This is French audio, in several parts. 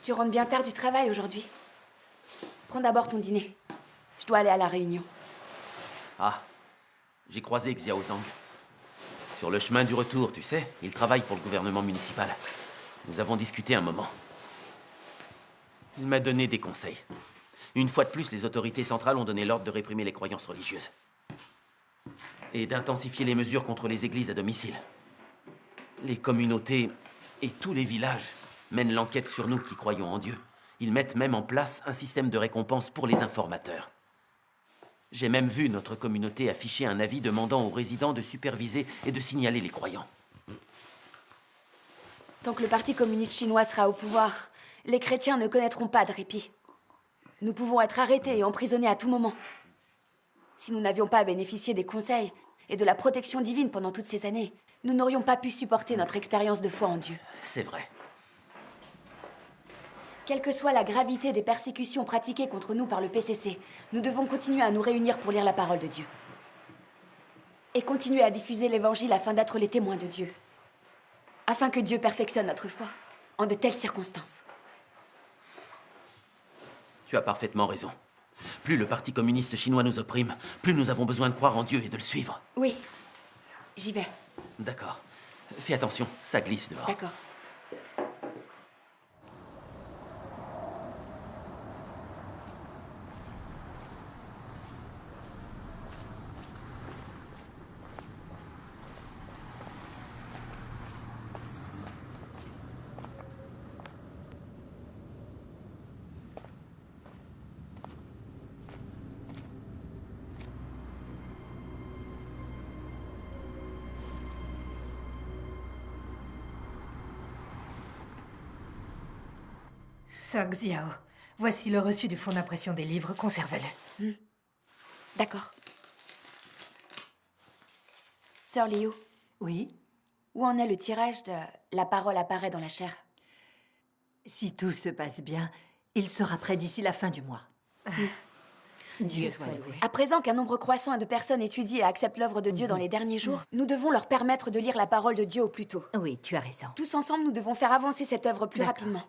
Tu rentres bien tard du travail aujourd'hui. Prends d'abord ton dîner. Je dois aller à la réunion. Ah, j'ai croisé Xiao Zhang. Sur le chemin du retour, tu sais, il travaille pour le gouvernement municipal. Nous avons discuté un moment. Il m'a donné des conseils. Une fois de plus, les autorités centrales ont donné l'ordre de réprimer les croyances religieuses. Et d'intensifier les mesures contre les églises à domicile. Les communautés et tous les villages mènent l'enquête sur nous qui croyons en Dieu. Ils mettent même en place un système de récompense pour les informateurs. J'ai même vu notre communauté afficher un avis demandant aux résidents de superviser et de signaler les croyants. Tant que le Parti communiste chinois sera au pouvoir, les chrétiens ne connaîtront pas de répit. Nous pouvons être arrêtés et emprisonnés à tout moment. Si nous n'avions pas bénéficié des conseils et de la protection divine pendant toutes ces années, nous n'aurions pas pu supporter notre expérience de foi en Dieu. C'est vrai. Quelle que soit la gravité des persécutions pratiquées contre nous par le PCC, nous devons continuer à nous réunir pour lire la parole de Dieu. Et continuer à diffuser l'évangile afin d'être les témoins de Dieu. Afin que Dieu perfectionne notre foi en de telles circonstances. Tu as parfaitement raison. Plus le Parti communiste chinois nous opprime, plus nous avons besoin de croire en Dieu et de le suivre. Oui, j'y vais. D'accord. Fais attention, ça glisse dehors. D'accord. Sir Xiao, voici le reçu du fonds d'impression des livres, conservez-le. D'accord. Sœur Liu, Oui? où en est le tirage de La parole apparaît dans la chair? Si tout se passe bien, il sera prêt d'ici la fin du mois. Dieu soit loué. À présent qu'un nombre croissant de personnes étudient et acceptent l'œuvre de Dieu dans les derniers jours, nous devons leur permettre de lire la parole de Dieu au plus tôt. Oui, tu as raison. Tous ensemble, nous devons faire avancer cette œuvre plus D'accord. rapidement.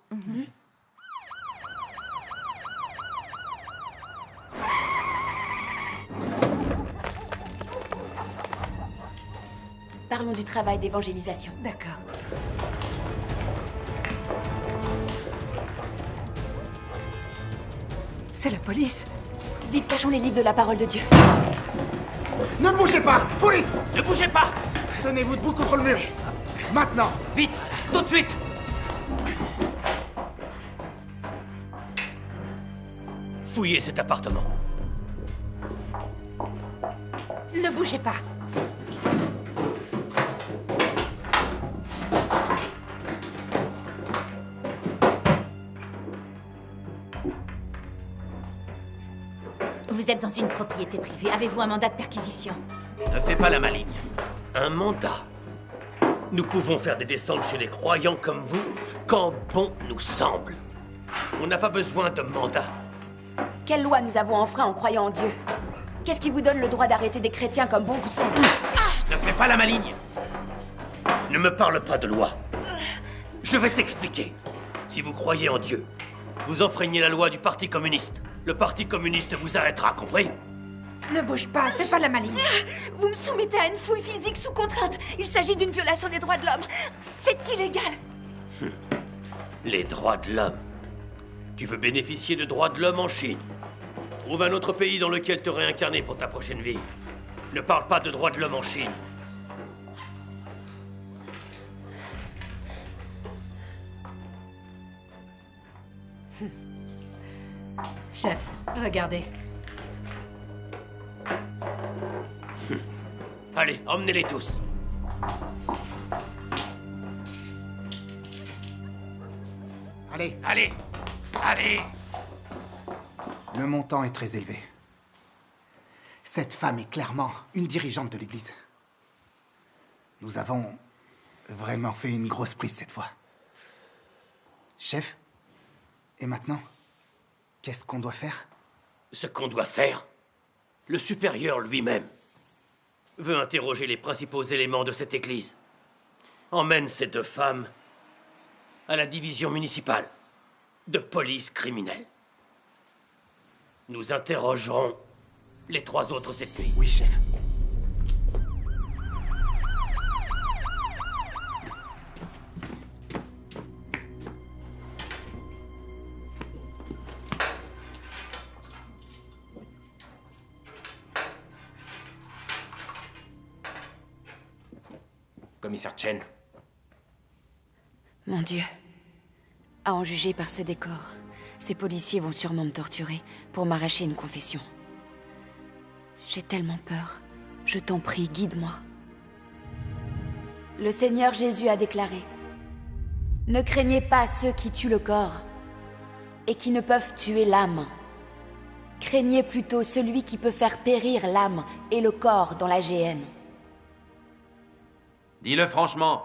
Parlons du travail d'évangélisation. D'accord. C'est la police. Vite, cachons les livres de la parole de Dieu. Ne bougez pas! Police! Ne bougez pas! Tenez-vous debout contre le mur. Maintenant! Vite! Tout de suite! Fouillez cet appartement. Ne bougez pas. Vous êtes dans une propriété privée. Avez-vous un mandat de perquisition? Ne fais pas la maligne. Un mandat. Nous pouvons faire des descentes chez les croyants comme vous quand bon nous semble. On n'a pas besoin de mandat. Quelle loi nous avons enfreint en croyant en Dieu? Qu'est-ce qui vous donne le droit d'arrêter des chrétiens comme bon vous semble? Ne fais pas la maligne. Ne me parle pas de loi. Je vais t'expliquer. Si vous croyez en Dieu, vous enfreignez la loi du Parti communiste. Le Parti communiste vous arrêtera, compris? Ne bouge pas, fais pas la maligne. Vous me soumettez à une fouille physique sous contrainte. Il s'agit d'une violation des droits de l'homme. C'est illégal. Les droits de l'homme. Tu veux bénéficier de droits de l'homme en Chine? Trouve un autre pays dans lequel te réincarner pour ta prochaine vie. Ne parle pas de droits de l'homme en Chine. Chef, regardez. Allez, emmenez-les tous. Allez, Allez! Allez! le montant est très élevé. Cette femme est clairement une dirigeante de l'Église. Nous avons vraiment fait une grosse prise cette fois. Chef, et maintenant, qu'est-ce qu'on doit faire? Ce qu'on doit faire, le supérieur lui-même veut interroger les principaux éléments de cette église. Emmène ces deux femmes à la division municipale. de police criminelle. Nous interrogerons les 3 autres cette nuit. Oui, chef. Commissaire Chen. Mon Dieu. À en juger par ce décor, ces policiers vont sûrement me torturer pour m'arracher une confession. J'ai tellement peur. Je t'en prie, guide-moi. Le Seigneur Jésus a déclaré: ne craignez pas ceux qui tuent le corps et qui ne peuvent tuer l'âme. Craignez plutôt celui qui peut faire périr l'âme et le corps dans la géhenne. Dis-le franchement.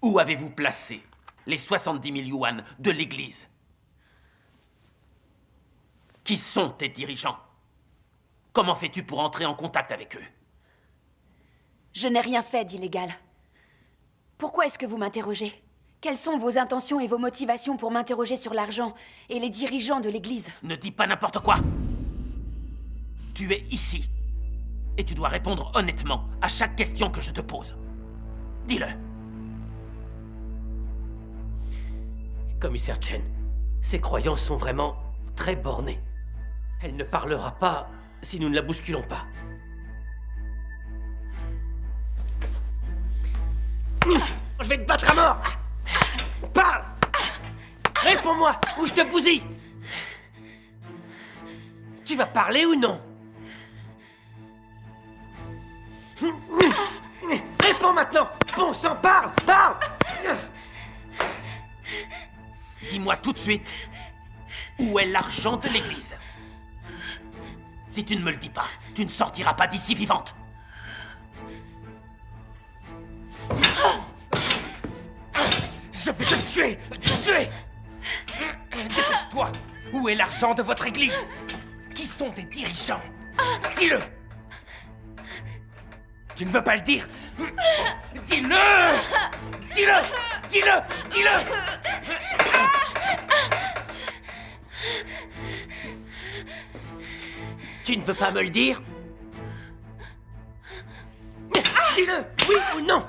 Où avez-vous placé les 70 000 yuan de l'église? Qui sont tes dirigeants? Comment fais-tu pour entrer en contact avec eux? Je n'ai rien fait d'illégal. Pourquoi est-ce que vous m'interrogez? Quelles sont vos intentions et vos motivations pour m'interroger sur l'argent et les dirigeants de l'église? Ne dis pas n'importe quoi. Tu es ici. Et tu dois répondre honnêtement à chaque question que je te pose. Dis-le. Commissaire Chen, ses croyances sont vraiment très bornées. Elle ne parlera pas si nous ne la bousculons pas. Je vais te battre à mort! Parle! Réponds-moi ou je te bousille! Tu vas parler ou non? Réponds maintenant! Bon sang, parle! Parle! Dis-moi tout de suite, où est l'argent de l'église? Si tu ne me le dis pas, tu ne sortiras pas d'ici vivante. Je vais te tuer! Te tuer! Dépêche-toi! Où est l'argent de votre église? Qui sont tes dirigeants? Dis-le! Tu ne veux pas le dire? Dis-le! Dis-le! Dis-le! Dis-le! Tu ne veux pas me le dire? Dis-le! Oui ou non?